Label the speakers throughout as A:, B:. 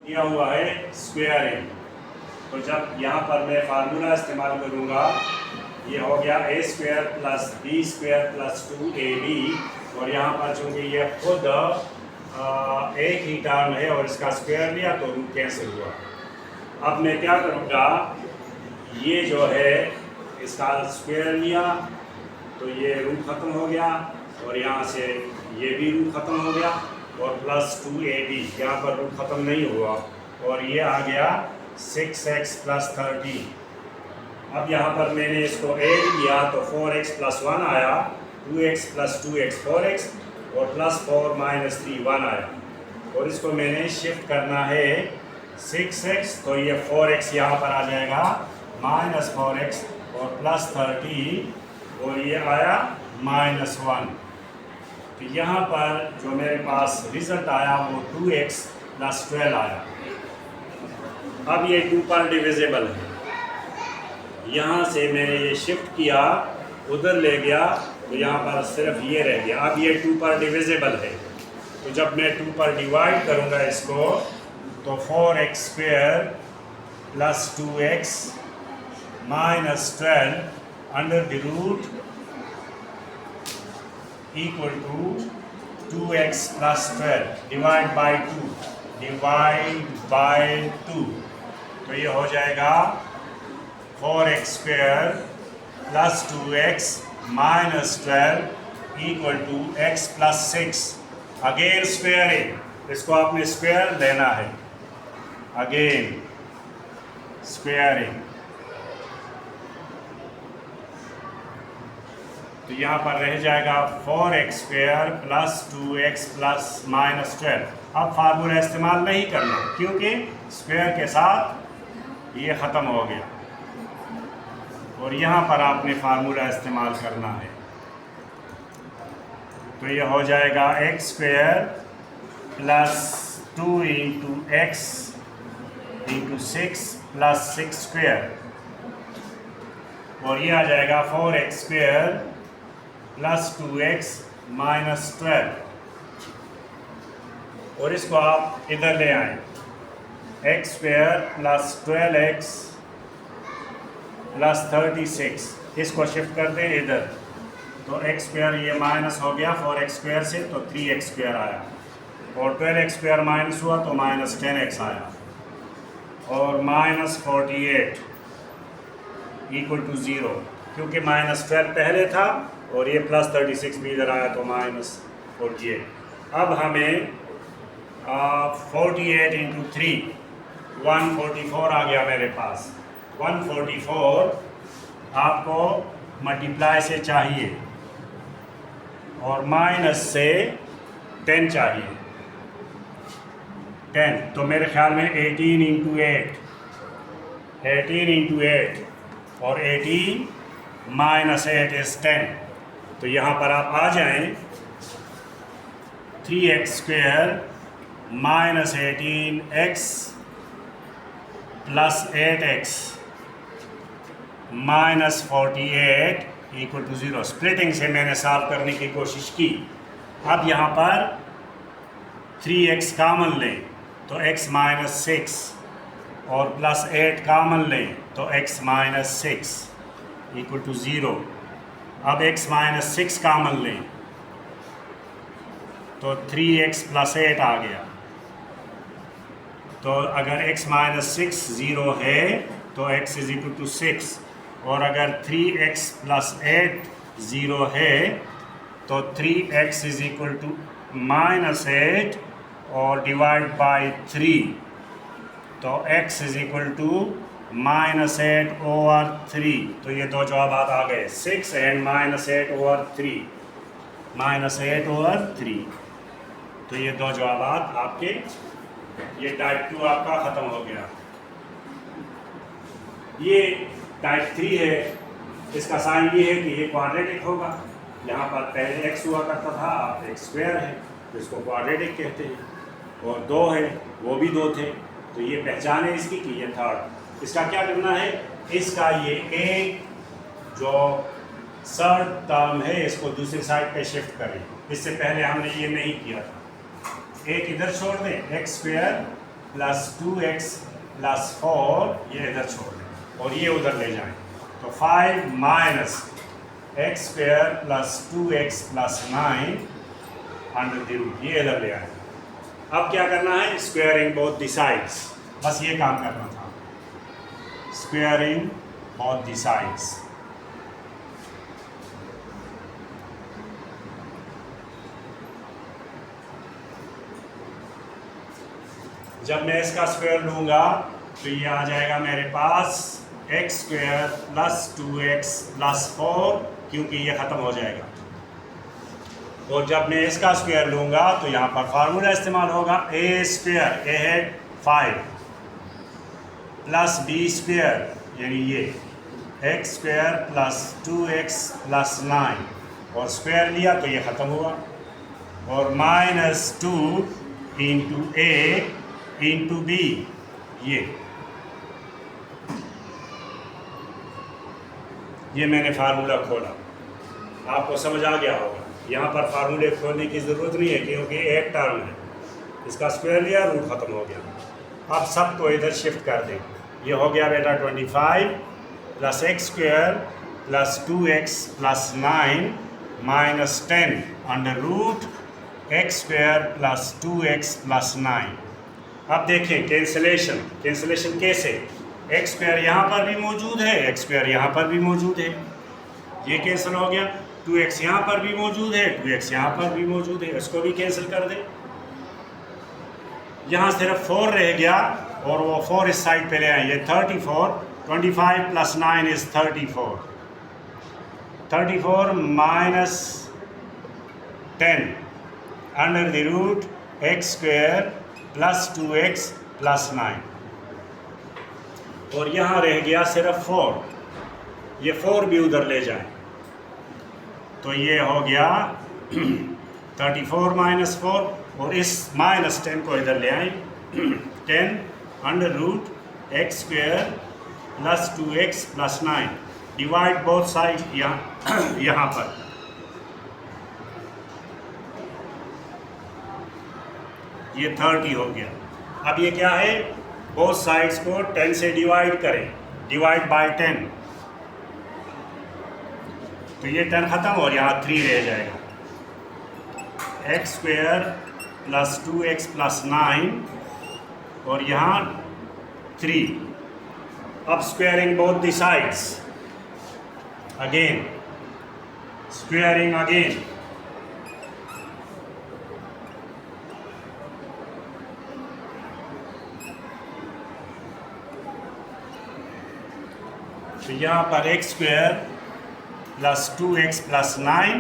A: दिया हुआ है स्क्वायरिंग। तो जब यहाँ पर मैं फार्मूला इस्तेमाल करूँगा, ये हो गया A square plus B square plus 2ab, और यहाँ पर चूँकि ये खुद एक ही टर्म है और इसका स्क्वायर लिया तो रूट कैंसिल हुआ। अब मैं क्या करूँगा, ये जो है इसका स्क्वायर लिया तो ये रूट ख़त्म हो गया, और यहाँ से ये भी रूट ख़त्म हो गया, और प्लस 2ab, यहाँ पर रूट ख़त्म नहीं हुआ, और ये आ गया 6x प्लस 13। अब यहाँ पर मैंने इसको ऐड किया तो 4x प्लस 1 आया, 2x प्लस 2x 4x, और प्लस 4 माइनस 3 1 आया, और इसको मैंने शिफ्ट करना है 6x, तो ये 4x यहाँ पर आ जाएगा माइनस 4x, और प्लस 30, और ये आया माइनस 1। तो यहाँ पर जो मेरे पास रिज़ल्ट आया वो 2x प्लस 12 आया। अब ये 2 पर डिविजिबल है, यहाँ से मैंने ये शिफ्ट किया, उधर ले गया, तो यहाँ पर सिर्फ ये रह गया। अब ये 2 पर डिविजिबल है, तो जब मैं 2 पर डिवाइड करूँगा इसको, तो 4x square plus 2x minus 12 under the root equal to 2x plus 12 divide by 2, तो ये हो जाएगा 4x square plus 2x minus 12 equal to x plus 6। Again squaring, इसको आपने स्क्वायर लेना है, अगेन स्क्वायरिंग। तो यहाँ पर रह जाएगा 4x square plus 2x plus minus 12। अब फार्मूला इस्तेमाल नहीं करना क्योंकि स्क्वायर के साथ ये ख़त्म हो गया, और यहाँ पर आपने फार्मूला इस्तेमाल करना है। तो ये हो जाएगा x square plus 2 into x into 6 plus 6 square, और ये आ जाएगा 4x square plus 2x minus 12, और इसको आप इधर ले आए, x square plus 12x plus 36, इसको शिफ्ट कर दें इधर, तो x स्क्वायर ये माइनस हो गया 4x स्क्वायर से, तो 3x स्क्वायर आया, और 12x स्क्वायर माइनस हुआ तो माइनस 10x आया, और माइनस 48 इक्वल टू 0, क्योंकि माइनस 12 पहले था और ये प्लस 36 भी इधर आया तो माइनस 48। अब हमें 48 इंटू 3 144 आ गया मेरे पास। 144 आपको मल्टीप्लाई से चाहिए और माइनस से 10 चाहिए, 10, तो मेरे ख्याल में 18 इंटू 8 और 18 माइनस 8 इज़ 10। तो यहाँ पर आप आ जाएं, 3x square minus 18x plus 8x minus 48 equal to 0। Splitting से मैंने सॉल्व करने की कोशिश की। अब यहाँ पर 3x कामन लें तो x माइनस 6 और प्लस 8 कामन लें तो x माइनस 6 इक्वल टू 0। अब x माइनस 6 कामन लें तो 3x प्लस 8 आ गया। तो अगर x माइनस 6 0 है तो x इज इक्वल टू 6, और अगर 3x प्लस 8 0 है तो 3x is equal to minus 8 और डिवाइड बाई 3, तो x is equal to minus 8 over 3। तो ये दो जवाब आ गए, 6 and minus 8 over 3, minus 8 over 3। तो ये दो जवाब आपके, ये टाइप 2 आपका ख़त्म हो गया। ये टाइप 3 है, इसका साइन ये है कि ये क्वाड्रेटिक होगा। यहाँ पर पहले x हुआ करता था, आप x स्क्वायर है तो इसको क्वाड्रेटिक कहते हैं, और 2 है वो भी 2 थे, तो ये पहचान है इसकी कि ये थर्ड। इसका क्या करना है, इसका ये एक जो थर्ड टर्म है इसको दूसरी साइड पे शिफ्ट करें। इससे पहले हमने ये नहीं किया था। एक इधर छोड़ दें, x square plus 2x plus 4 ये इधर छोड़ दें और ये उधर ले जाएं, तो 5 minus x square plus 2x plus 9 under the root, ये इधर ले आए। अब क्या करना है, स्क्वायरिंग बोथ द साइड्स, बस ये काम करना था, स्क्वायरिंग बोथ द साइड्स। जब मैं इसका स्क्वायर लूँगा तो ये आ जाएगा मेरे पास X square plus 2x plus 4, क्योंकि ये ख़त्म हो जाएगा। और जब मैं इसका स्क्वायर लूँगा तो यहाँ पर फार्मूला इस्तेमाल होगा, ए स्क्वायर, ए है 5 प्लस बी स्क्वायर यानी ये x square plus 2x plus 9, और स्क्वायर लिया तो ये ख़त्म हुआ, और माइनस 2 इंटू ए इंटू बी, ये मैंने फार्मूला खोला, आपको समझ आ गया होगा। यहाँ पर फार्मूले खोलने की ज़रूरत नहीं है क्योंकि एक टर्म है, इसका स्क्वायर लिया, रूट ख़त्म हो गया। अब सबको इधर शिफ्ट कर दें, ये हो गया बेटा 25 plus x square plus 2x plus 9 minus 10 under root x square plus 2x plus 9। अब देखें कैंसिलेशन, कैंसिलेशन कैसे, एक्स स्क्वायर यहाँ पर भी मौजूद है, एक्स स्क्वायर यहाँ पर भी मौजूद है, ये कैंसिल हो गया। 2x यहाँ पर भी मौजूद है, 2x यहाँ पर भी मौजूद है, इसको भी कैंसिल कर दें। यहाँ सिर्फ 4 रह गया और वो 4 इस साइड पे ले आए, ये 34, 25 plus 9 is 34, 34 minus 10 under the root x square plus 2x plus 9, और यहाँ रह गया सिर्फ 4, ये 4 भी उधर ले जाए, तो ये हो गया 34 माइनस 4, और इस माइनस 10 को इधर ले आए, 10 under root x square plus 2x plus 9, divide both side यहाँ पर, ये 30 हो गया। अब ये क्या है, बोथ साइड्स को 10 से डिवाइड करें, डिवाइड बाय 10, तो ये 10 ख़त्म और यहाँ 3 रह जाएगा, x square plus 2x plus 9 और यहाँ 3। अब squaring both the sides, again squaring again, तो यहाँ पर x square plus 2x plus 9,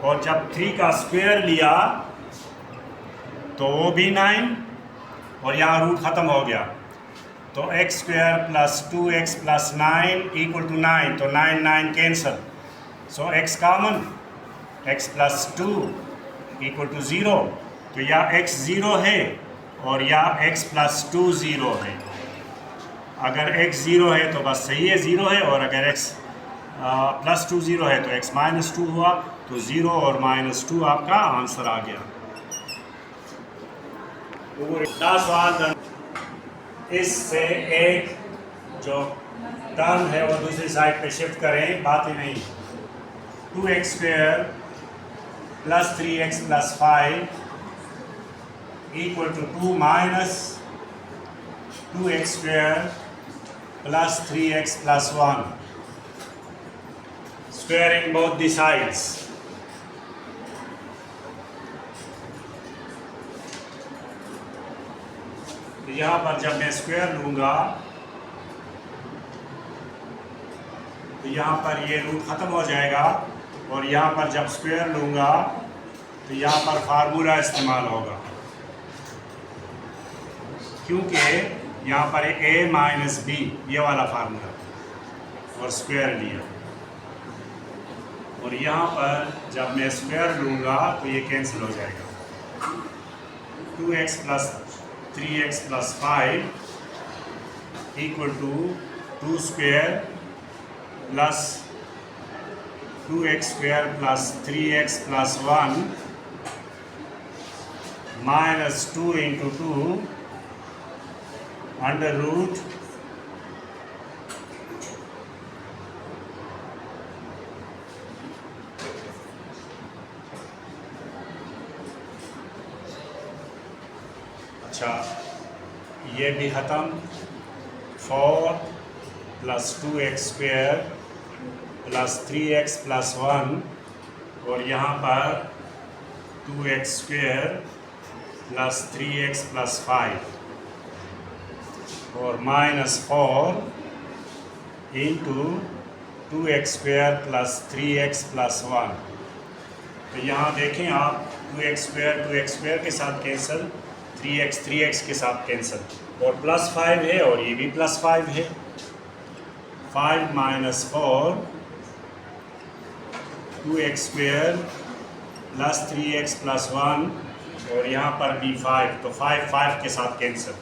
A: और जब 3 का स्क्वायर लिया तो वो भी 9, और यहाँ रूट ख़त्म हो गया, तो x square plus 2x plus 9 equal to 9, तो 9 9 cancel, so x common, x plus 2 equal to 0, तो या x 0 है और या x प्लस 2 0 है। अगर x 0 है तो बस सही है, 0 है, और अगर x प्लस 2 0 है तो x माइनस 2 हुआ, तो 0 और माइनस 2 आपका आंसर आ गया। सवाल, इससे एक जो टर्म है वो दूसरी साइड पे शिफ्ट करें, बात ही नहीं। 2x square plus 3x plus 5 equal to 2 minus 2x square plus 3x plus 1, squaring both the sides. तो यहाँ पर जब मैं स्क्वायर लूँगा तो यहाँ पर ये रूट ख़त्म हो जाएगा, और यहाँ पर जब स्क्वायर लूँगा तो यहाँ पर फार्मूला इस्तेमाल होगा, क्योंकि यहाँ पर a माइनस बी ये वाला फार्मूला, और स्क्वायर लिया, और यहाँ पर जब मैं स्क्वायर लूँगा तो ये कैंसिल हो जाएगा। 2x plus 3x plus 5 equal to 2 square plus 2x square plus 3x plus 1 minus 2 into 2 under root अच्छा ये भी ख़त्म 4 + 2x² + 3x + 1 और यहाँ पर 2x² + 3x + 5 और -4 इंटू 2x² + 3x + 1। तो यहाँ देखें आप 2x² के साथ कैंसिल, 3x के साथ कैंसिल और +5 है और ये भी +5 है। 5 - 4 2x² + 3x + 1 और यहाँ पर भी 5, तो 5 के साथ कैंसिल।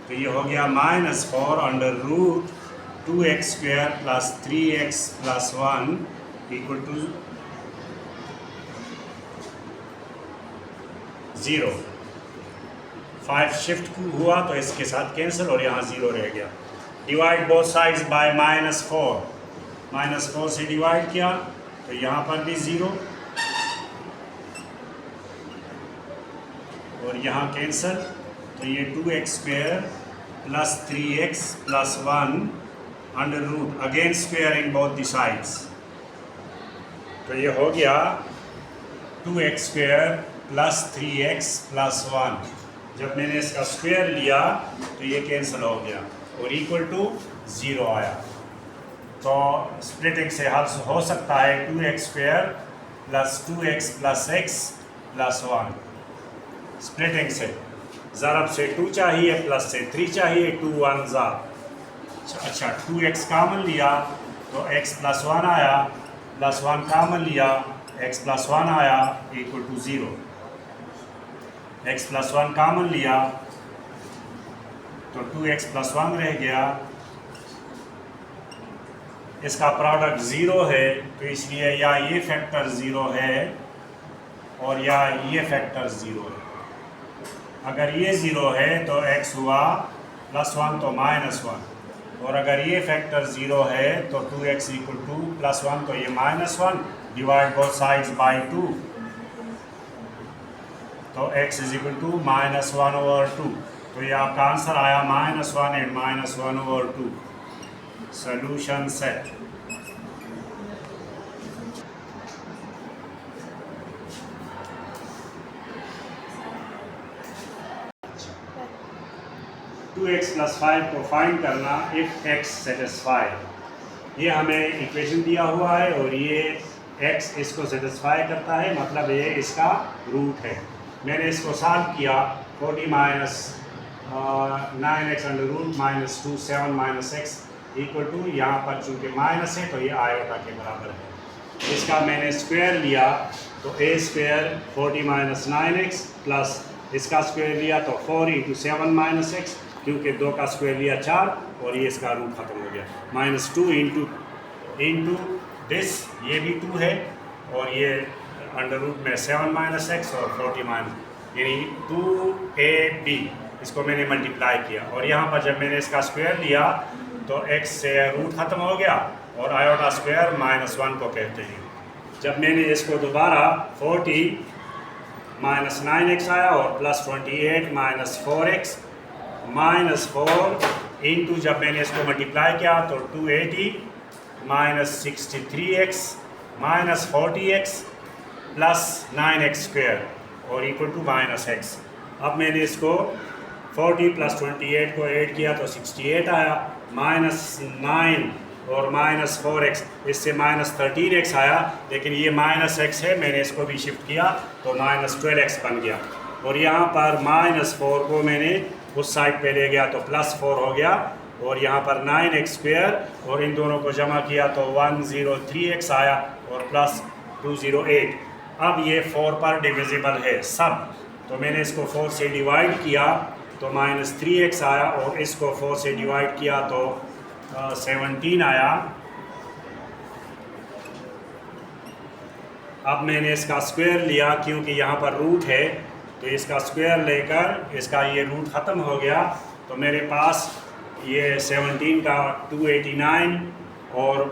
A: तो ये हो गया -4 under root 2x² + 3x + 1 = 0। 5 shift हुआ तो इसके साथ कैंसिल और यहाँ 0 रह गया। डिवाइड बोथ साइड्स बाय -4, -4 से डिवाइड किया तो यहाँ पर भी 0 और यहाँ कैंसिल, तो ये 2x² + 3x + 1 under root again squaring both the sides. तो ये हो गया 2x² + 3x + 1। जब मैंने इसका स्क्वायर लिया तो ये कैंसिल हो गया और =0 आया। तो स्प्लिटिंग से हल हो सकता है 2x² + 2x + x + 1। स्प्लिटिंग से ज़रब से 2 चाहिए, प्लस से 3 चाहिए, 2 1 ज़ा। अच्छा 2x कामन लिया तो x + 1 आया, +1 कामन लिया x + 1 आया =0। x + 1 कामन लिया तो 2x + 1 रह गया। इसका प्रोडक्ट 0 है तो इसलिए या ये फैक्टर 0 है और या ये फैक्टर 0 है। अगर ये 0 है तो x हुआ +1 तो -1 और अगर ये फैक्टर 0 है तो 2x = +1 तो ये -1 डिवाइड बोथ साइड्स बाय 2 तो x = -1/2। तो ये आपका आंसर आया -1 and -1/2। Solution set. Two x + 5 को फाइंड करना इफ x सेटिस्फाई। ये हमें इक्वेशन दिया हुआ है और ये x इसको सेटिस्फाई करता है, मतलब ये इसका रूट है। मैंने इसको सॉल्व किया 40 - 9x अंडर रूट -2 7 - x = यहाँ पर चूँकि माइनस है तो ये आयोटा के बराबर है। इसका मैंने स्क्वायर लिया तो a² 40 - 9x प्लस इसका स्क्वायर लिया तो 4 × 7 - x, क्योंकि 2 का स्क्वायर लिया 4 और ये इसका रूट ख़त्म हो गया। -2 इंटू दिस, ये भी 2 है और ये अंडर रूट में 7 - x और 40 यानी 2ab, इसको मैंने मल्टीप्लाई किया और यहाँ पर जब मैंने इसका स्क्वायर लिया तो x से रूट ख़त्म हो गया और आयोटा स्क्वायर -1 को कहते हैं। जब मैंने इसको दोबारा 40 - 9x आया और +28 - 4x -4 इंटू जब मैंने इसको मल्टीप्लाई किया तो 280 - 63x -40x + 9x² और =-x। अब मैंने इसको 40 + 28 को ऐड किया तो 68 आया, -9 और -4x, इससे -13x आया, लेकिन ये -x है, मैंने इसको भी शिफ्ट किया तो -12x बन गया। और यहाँ पर -4 को मैंने उस साइड पे ले गया तो +4 हो गया और यहाँ पर 9x² और इन दोनों को जमा किया तो 103x आया और +208। अब ये 4 पर डिविजिबल है सब, तो मैंने इसको 4 से डिवाइड किया तो -3x आया और इसको 4 से डिवाइड किया तो 17 आया। अब मैंने इसका स्क्वायर लिया क्योंकि यहाँ पर रूट है तो इसका स्क्वायर लेकर इसका ये रूट ख़त्म हो गया तो मेरे पास ये 17 का 289 और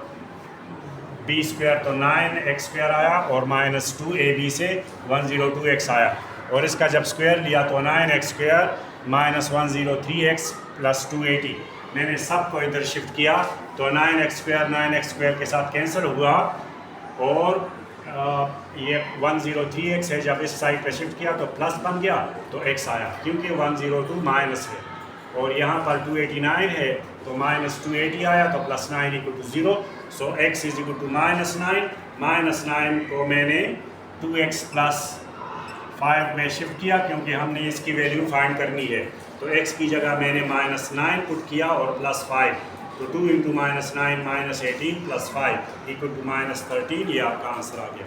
A: बी स्क्वायर तो 9x स्क्वायर आया और माइनस 2ab से 102x आया, और इसका जब स्क्वायर लिया तो 9x square minus 103x plus 280। मैंने सब को इधर शिफ्ट किया तो 9x स्क्वायर के साथ कैंसिल हुआ, और ये 103x है, जब इस साइड पे शिफ्ट किया तो प्लस बन गया तो x आया, क्योंकि 102 माइनस है, और यहाँ पर 289 है तो माइनस 280 आया तो plus 9 equal to 0। So x is equal to -9, -9 को मैंने 2x प्लस 5 में शिफ्ट किया, क्योंकि हमने इसकी वैल्यू फाइंड करनी है। तो x की जगह मैंने -9 पुट किया और प्लस 5, तो 2 इंटू -9 -18 प्लस 5 इक्वल टू -13, ये आपका आंसर आ गया।